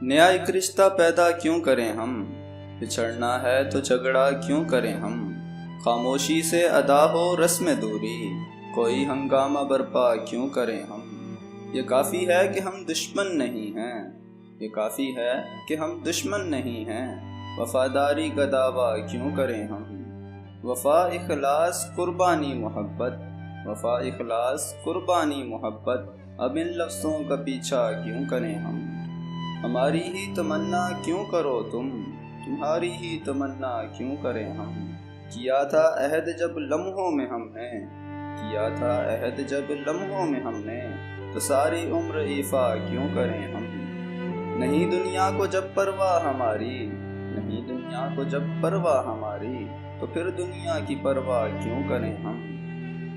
نیا ایک رشتہ پیدا کیوں کریں ہم، بچھڑنا ہے تو جھگڑا کیوں کریں ہم، خاموشی سے ادا ہو رسم دوری، کوئی ہنگامہ برپا کیوں کریں ہم۔ یہ کافی ہے کہ ہم دشمن نہیں ہیں، یہ کافی ہے کہ ہم دشمن نہیں ہیں، وفاداری کا دعویٰ کیوں کریں ہم۔ وفا اخلاص قربانی محبت، وفا اخلاص قربانی محبت، اب ان لفظوں کا پیچھا کیوں کریں ہم۔ ہماری ہی تمنا کیوں کرو تم، تمہاری ہی تمنا کیوں کریں ہم۔ کیا تھا عہد جب لمحوں میں ہم نے، کیا تھا عہد جب لمحوں میں ہم نے، تو ساری عمر ایفا کیوں کریں ہم۔ نہیں دنیا کو جب پرواہ ہماری، نہیں دنیا کو جب پرواہ ہماری، تو پھر دنیا کی پرواہ کیوں کریں ہم۔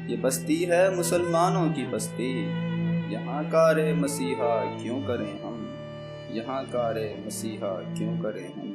یہ بستی ہے مسلمانوں کی بستی، یہاں کار مسیحا کیوں کریں ہم، یہاں کار مسیحا کیوں کریں ہم۔